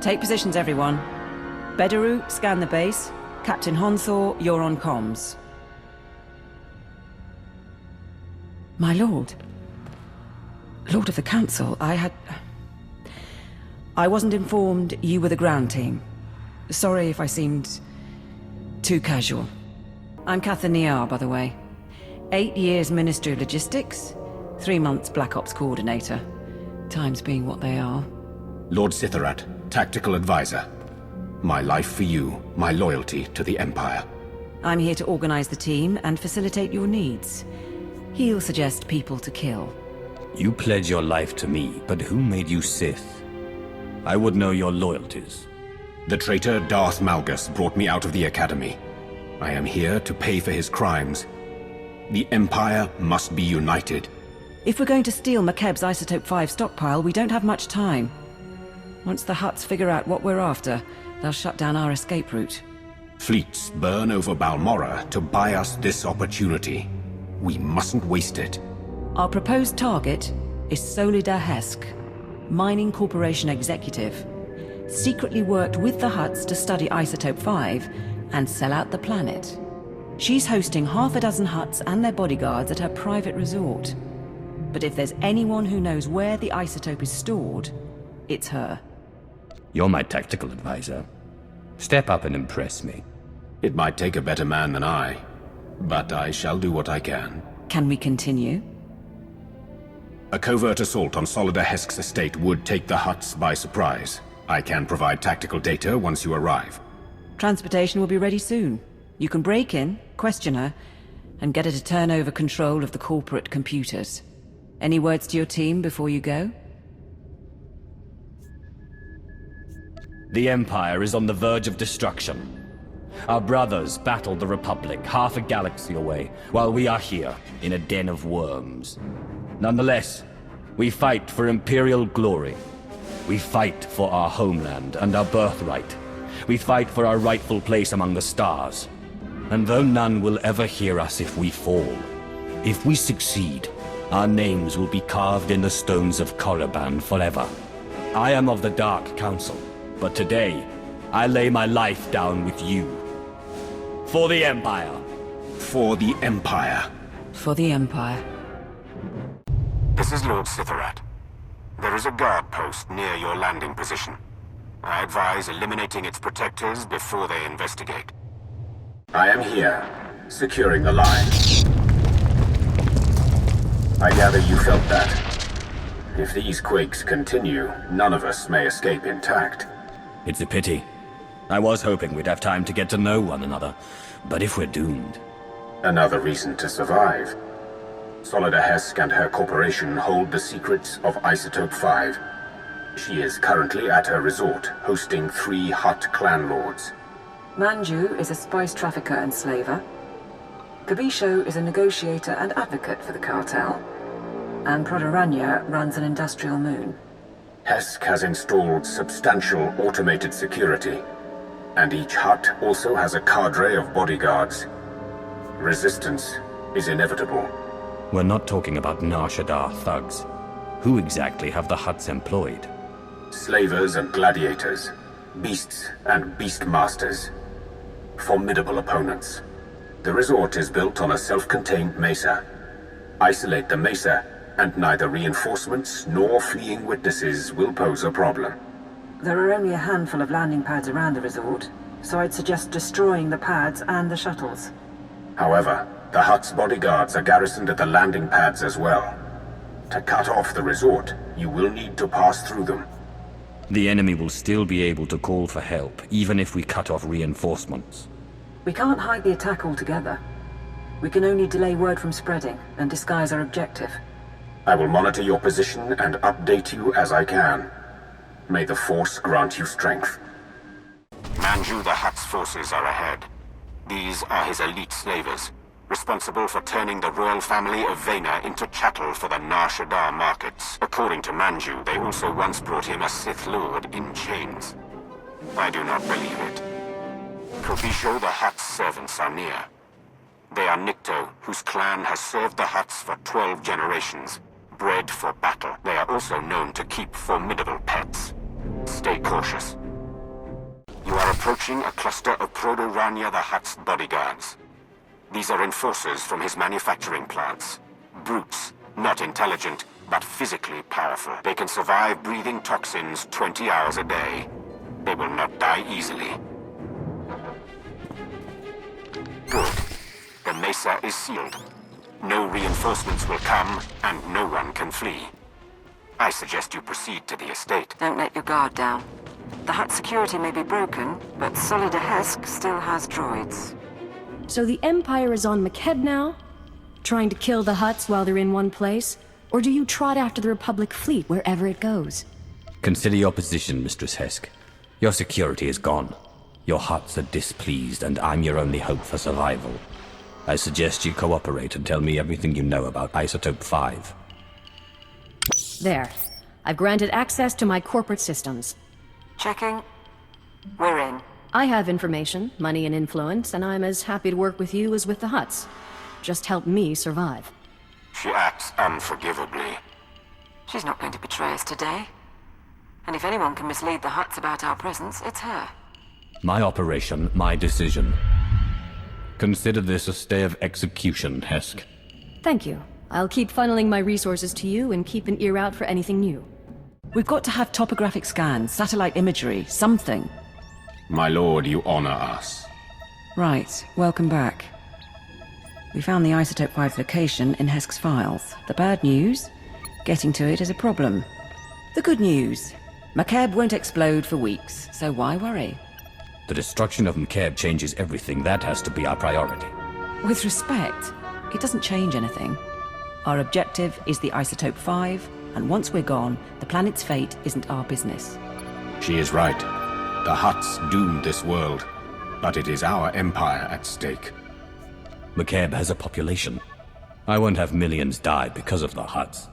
Take positions, everyone. Bedaru, scan the base. Captain Honthor, you're on comms. My lord. Lord of the Council, I wasn't informed you were the ground team. Sorry if I seemed too casual. I'm Cather Niar, by the way. 8 years Ministry of Logistics, 3 months Black Ops Coordinator. Times being what they are. Lord Cytharat, Tactical Advisor. My life for you, my loyalty to the Empire. I'm here to organize the team and facilitate your needs. He'll suggest people to kill. You pledge your life to me, but who made you Sith? I would know your loyalties. The traitor Darth Malgus brought me out of the Academy. I am here to pay for his crimes. The Empire must be united. If we're going to steal McKeb's Isotope 5 stockpile, we don't have much time. Once the Hutts figure out what we're after, they'll shut down our escape route. Fleets burn over Balmorra to buy us this opportunity. We mustn't waste it. Our proposed target is Solida Hesk, Mining Corporation executive. Secretly worked with the Hutts to study Isotope 5 and sell out the planet. She's hosting half a dozen Hutts and their bodyguards at her private resort. But if there's anyone who knows where the isotope is stored, it's her. You're my tactical advisor. Step up and impress me. It might take a better man than I, but I shall do what I can. Can we continue? A covert assault on Solida Hesk's estate would take the Hutts by surprise. I can provide tactical data once you arrive. Transportation will be ready soon. You can break in, question her, and get her to turn over control of the corporate computers. Any words to your team before you go? The Empire is on the verge of destruction. Our brothers battled the Republic half a galaxy away, while we are here, in a den of worms. Nonetheless, we fight for Imperial glory. We fight for our homeland and our birthright. We fight for our rightful place among the stars. And though none will ever hear us if we fall, if we succeed, our names will be carved in the stones of Korriban forever. I am of the Dark Council, but today, I lay my life down with you. For the Empire. For the Empire. For the Empire. This is Lord Cytharat. There is a guard post near your landing position. I advise eliminating its protectors before they investigate. I am here, securing the line. I gather you felt that. If these quakes continue, none of us may escape intact. It's a pity. I was hoping we'd have time to get to know one another, but if we're doomed... Another reason to survive. Solida Hesk and her corporation hold the secrets of Isotope 5. She is currently at her resort, hosting 3 Hutt clan lords. Manju is a spice trafficker and slaver. Kabisho is a negotiator and advocate for the cartel. And Prodorania runs an industrial moon. Hesk has installed substantial automated security, and each Hutt also has a cadre of bodyguards. Resistance is inevitable. We're not talking about Nar Shaddaa thugs. Who exactly have the Hutts employed? Slavers and gladiators, beasts and beastmasters. Formidable opponents. The resort is built on a self-contained mesa. Isolate the mesa, and neither reinforcements nor fleeing witnesses will pose a problem. There are only a handful of landing pads around the resort, so I'd suggest destroying the pads and the shuttles. However, the Hutt's bodyguards are garrisoned at the landing pads as well. To cut off the resort, you will need to pass through them. The enemy will still be able to call for help, even if we cut off reinforcements. We can't hide the attack altogether. We can only delay word from spreading and disguise our objective. I will monitor your position and update you as I can. May the Force grant you strength. Manju, the Hutt's forces are ahead. These are his elite slavers, responsible for turning the royal family of Vena into chattel for the Nar Shaddaa markets. According to Manju, they also once brought him a Sith Lord in chains. I do not believe it. Probisho the Hutt's servants are near. They are Nikto, whose clan has served the Hutts for 12 generations, bred for battle. They are also known to keep formidable pets. Stay cautious. You are approaching a cluster of Proto-Rania the Hutt's bodyguards. These are enforcers from his manufacturing plants. Brutes, not intelligent, but physically powerful. They can survive breathing toxins 20 hours a day. They will not die easily. Good. The mesa is sealed. No reinforcements will come, and no one can flee. I suggest you proceed to the estate. Don't let your guard down. The Hutt security may be broken, but Solida Hesk still has droids. So the Empire is on Makeb now? Trying to kill the Hutts while they're in one place? Or do you trot after the Republic fleet wherever it goes? Consider your position, Mistress Hesk. Your security is gone. Your Hutts are displeased, and I'm your only hope for survival. I suggest you cooperate and tell me everything you know about Isotope 5. There. I've granted access to my corporate systems. Checking. We're in. I have information, money, and influence, and I'm as happy to work with you as with the Hutts. Just help me survive. She acts unforgivably. She's not going to betray us today. And if anyone can mislead the Hutts about our presence, it's her. My operation, my decision. Consider this a stay of execution, Hesk. Thank you. I'll keep funneling my resources to you and keep an ear out for anything new. We've got to have topographic scans, satellite imagery, something. My lord, you honor us. Right, welcome back. We found the Isotope 5 location in Hesk's files. The bad news? Getting to it is a problem. The good news? Makeb won't explode for weeks, so why worry? The destruction of Makeb changes everything. That has to be our priority. With respect, it doesn't change anything. Our objective is the Isotope 5, and once we're gone, the planet's fate isn't our business. She is right. The Hutts doomed this world, but it is our empire at stake. Makeb has a population. I won't have millions die because of the Hutts.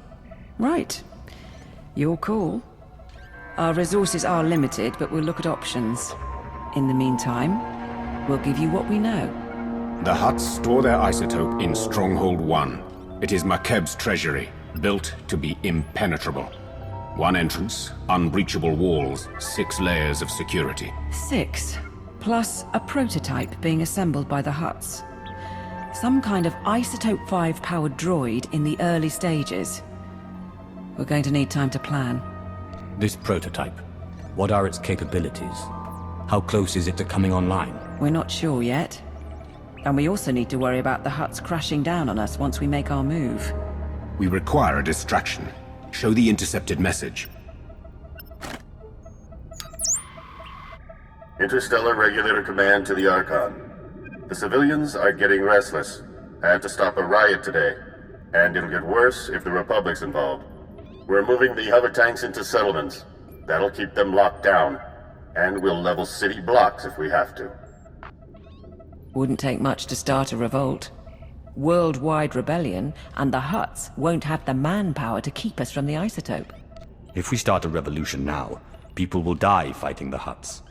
Right. Your call. Our resources are limited, but we'll look at options. In the meantime, we'll give you what we know. The Hutts store their isotope in Stronghold 1. It is Makeb's treasury, built to be impenetrable. One entrance, unbreachable walls, 6 layers of security. 6, plus a prototype being assembled by the Hutts. Some kind of Isotope 5 powered droid in the early stages. We're going to need time to plan. This prototype, what are its capabilities? How close is it to coming online? We're not sure yet. And we also need to worry about the Hutts crashing down on us once we make our move. We require a distraction. Show the intercepted message. Interstellar Regulator Command to the Archon. The civilians are getting restless. I had to stop a riot today. And it'll get worse if the Republic's involved. We're moving the hover tanks into settlements. That'll keep them locked down. And we'll level city blocks if we have to. Wouldn't take much to start a revolt. Worldwide rebellion, and the Hutts won't have the manpower to keep us from the isotope. If we start a revolution now, people will die fighting the Hutts.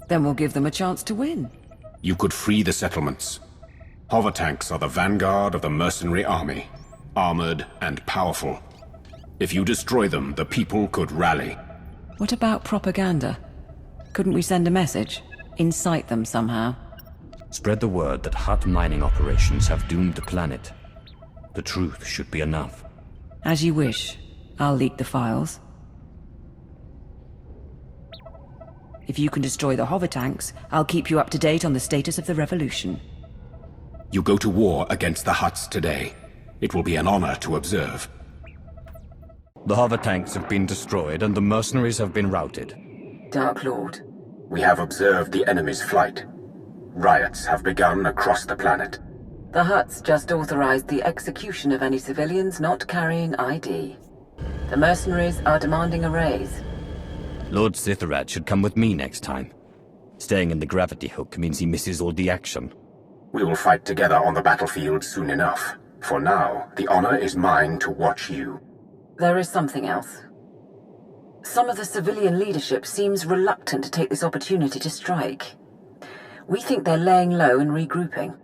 Then we'll give them a chance to win. You could free the settlements. Hover tanks are the vanguard of the mercenary army, armored and powerful. If you destroy them, the people could rally. What about propaganda? Couldn't we send a message? Incite them somehow? Spread the word that Hutt mining operations have doomed the planet. The truth should be enough. As you wish. I'll leak the files. If you can destroy the hover tanks, I'll keep you up to date on the status of the revolution. You go to war against the Hutts today. It will be an honor to observe. The hover tanks have been destroyed and the mercenaries have been routed. Dark Lord. We have observed the enemy's flight. Riots have begun across the planet. The Hutts just authorized the execution of any civilians not carrying ID. The mercenaries are demanding a raise. Lord Cytharat should come with me next time. Staying in the gravity hook means he misses all the action. We will fight together on the battlefield soon enough. For now, the honor is mine to watch you. There is something else. Some of the civilian leadership seems reluctant to take this opportunity to strike. We think they're laying low and regrouping.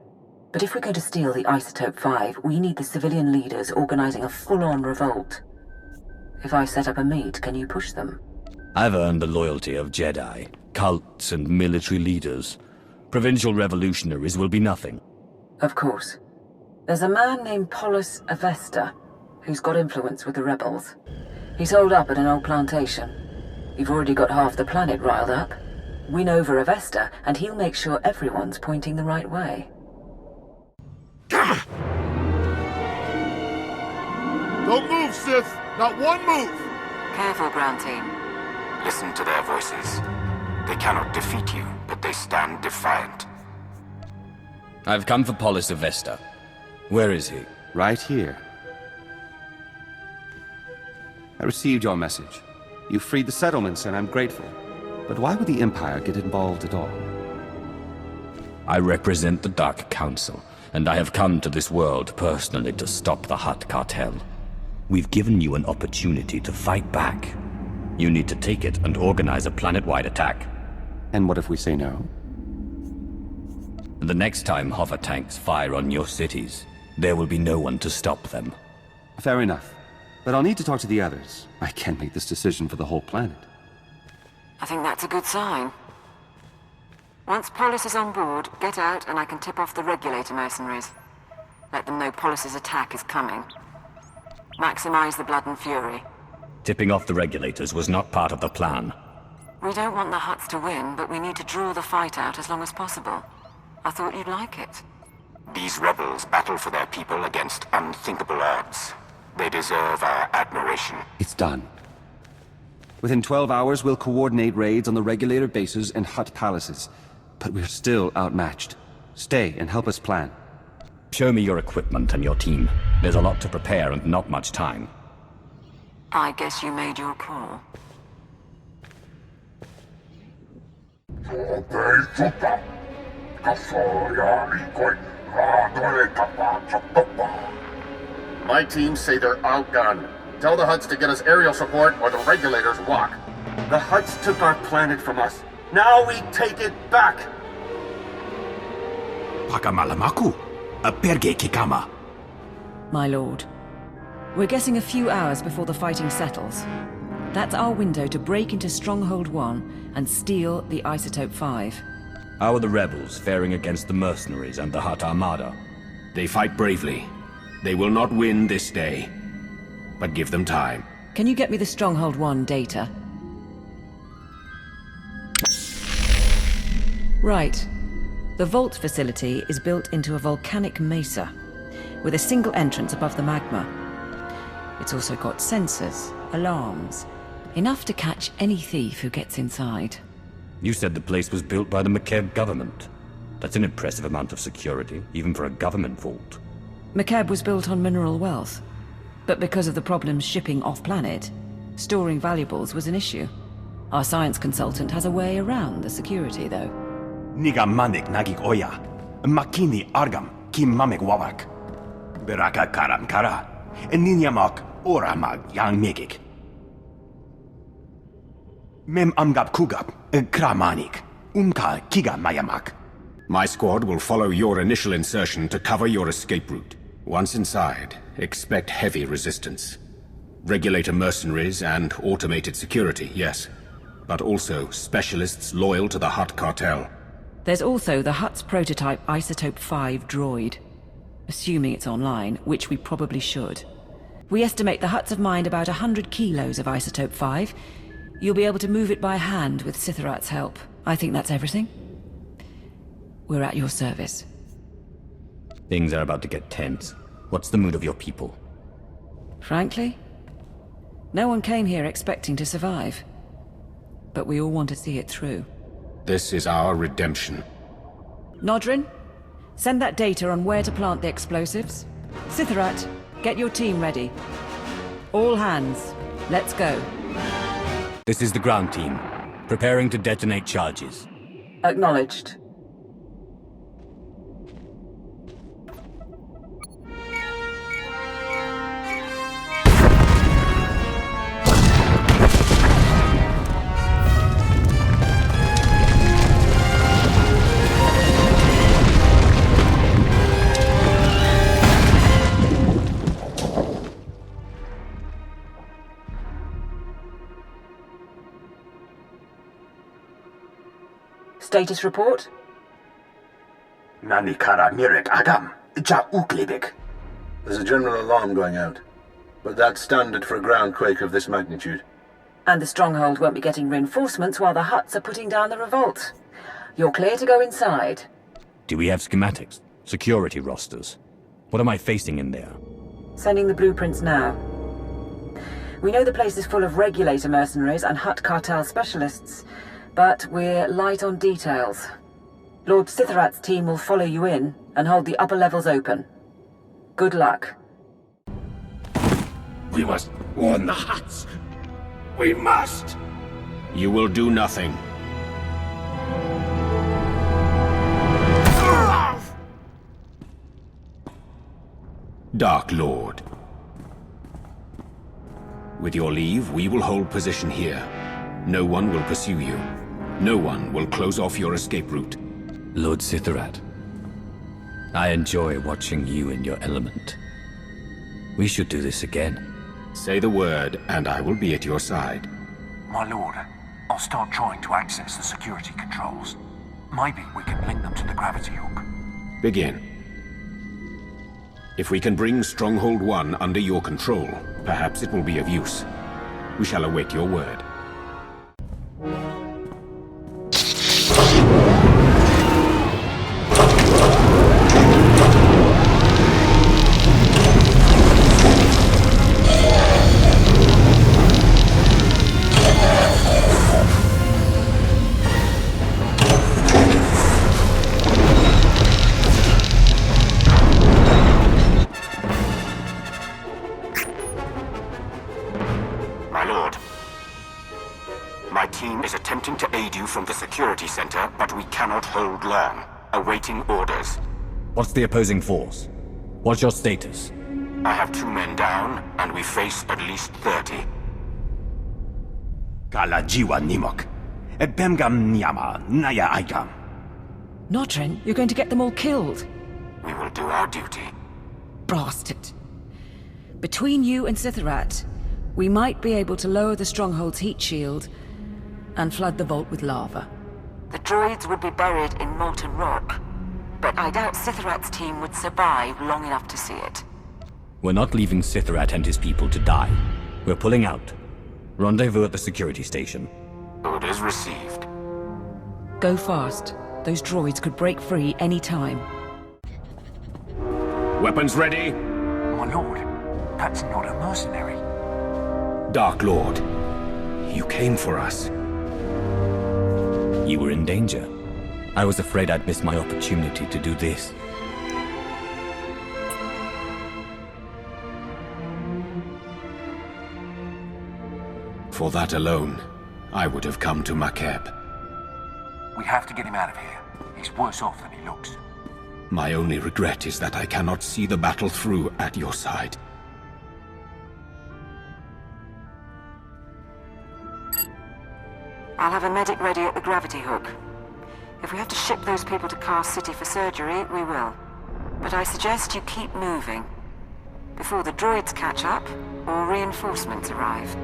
But if we're going to steal the Isotope 5, we need the civilian leaders organizing a full-on revolt. If I set up a meet, can you push them? I've earned the loyalty of Jedi, cults, and military leaders. Provincial revolutionaries will be nothing. Of course. There's a man named Polis Avesta, who's got influence with the rebels. He's holed up at an old plantation. You've already got half the planet riled up. Win over Avesta, and he'll make sure everyone's pointing the right way. Don't move, Sith! Not one move! Careful, ground team. Listen to their voices. They cannot defeat you, but they stand defiant. I've come for Polis Avesta. Where is he? Right here. I received your message. You freed the settlements, and I'm grateful. But why would the Empire get involved at all? I represent the Dark Council, and I have come to this world personally to stop the Hutt Cartel. We've given you an opportunity to fight back. You need to take it and organize a planet-wide attack. And what if we say no? The next time hover tanks fire on your cities, there will be no one to stop them. Fair enough. But I'll need to talk to the others. I can't make this decision for the whole planet. I think that's a good sign. Once Polis is on board, get out and I can tip off the regulator mercenaries. Let them know Polis's attack is coming. Maximize the blood and fury. Tipping off the regulators was not part of the plan. We don't want the Hutts to win, but we need to draw the fight out as long as possible. I thought you'd like it. These rebels battle for their people against unthinkable odds. They deserve our admiration. It's done. Within 12 hours, we'll coordinate raids on the regulator bases and Hutt palaces. But we're still outmatched. Stay and help us plan. Show me your equipment and your team. There's a lot to prepare and not much time. I guess you made your call. My teams say they're outgunned. Tell the Hutts to get us aerial support or the regulators walk. The Hutts took our planet from us. Now we take it back! Pakamalamaku, aperge kikama. My lord, we're guessing a few hours before the fighting settles. That's our window to break into Stronghold 1 and steal the Isotope 5. How are the rebels faring against the mercenaries and the Hutt Armada? They fight bravely. They will not win this day. But give them time. Can you get me the Stronghold 1 data? Right. The vault facility is built into a volcanic mesa, with a single entrance above the magma. It's also got sensors, alarms, enough to catch any thief who gets inside. You said the place was built by the McKeb government. That's an impressive amount of security, even for a government vault. McKeb was built on mineral wealth, but because of the problems shipping off-planet, storing valuables was an issue. Our science consultant has a way around the security, though. Niga manik nagik oya, makini argam kim mamek wawak. Beraka karam kara, ninyamak oramag yang megik. Mem amgap kugap, kramanik, kiga mayamak. My squad will follow your initial insertion to cover your escape route. Once inside, expect heavy resistance. Regulator mercenaries and automated security, yes. But also specialists loyal to the Hutt Cartel. There's also the Hutt's prototype Isotope 5 droid. Assuming it's online, which we probably should. We estimate the Hutts have mined about 100 kilos of Isotope 5. You'll be able to move it by hand with Cytharat's help. I think that's everything. We're at your service. Things are about to get tense. What's the mood of your people? Frankly, no one came here expecting to survive. But we all want to see it through. This is our redemption. Nodrin, send that data on where to plant the explosives. Cytharat, get your team ready. All hands, let's go. This is the ground team, preparing to detonate charges. Acknowledged. Status report? Nani kara mirek agam, ja uklibik. There's a general alarm going out, but that's standard for a ground quake of this magnitude. And the stronghold won't be getting reinforcements while the Hutts are putting down the revolt. You're clear to go inside. Do we have schematics? Security rosters? What am I facing in there? Sending the blueprints now. We know the place is full of regulator mercenaries and Hutt Cartel specialists, but we're light on details. Lord Cytharat's team will follow you in and hold the upper levels open. Good luck. We must warn the Hutts. We must! You will do nothing. Dark Lord. With your leave, we will hold position here. No one will pursue you. No one will close off your escape route. Lord Cytharat, I enjoy watching you in your element. We should do this again. Say the word, and I will be at your side. My lord, I'll start trying to access the security controls. Maybe we can link them to the gravity hook. Begin. If we can bring Stronghold 1 under your control, perhaps it will be of use. We shall await your word. From the security center, but we cannot hold long. Awaiting orders. What's the opposing force? What's your status? I have 2 men down, and we face at least 30. Kala jiwa nimok. Ebemgam nyama naya aikam. Notrin, you're going to get them all killed. We will do our duty. Blast it. Between you and Cytharat, we might be able to lower the stronghold's heat shield and flood the vault with lava. The droids would be buried in molten rock, but I doubt Cytharat's team would survive long enough to see it. We're not leaving Cytharat and his people to die. We're pulling out. Rendezvous at the security station. Orders received. Go fast. Those droids could break free any time. Weapons ready? My lord, that's not a mercenary. Dark Lord, you came for us. You were in danger. I was afraid I'd miss my opportunity to do this. For that alone, I would have come to Makeb. We have to get him out of here. He's worse off than he looks. My only regret is that I cannot see the battle through at your side. I'll have a medic ready at the gravity hook. If we have to ship those people to Cast City for surgery, we will. But I suggest you keep moving. Before the droids catch up, or reinforcements arrive.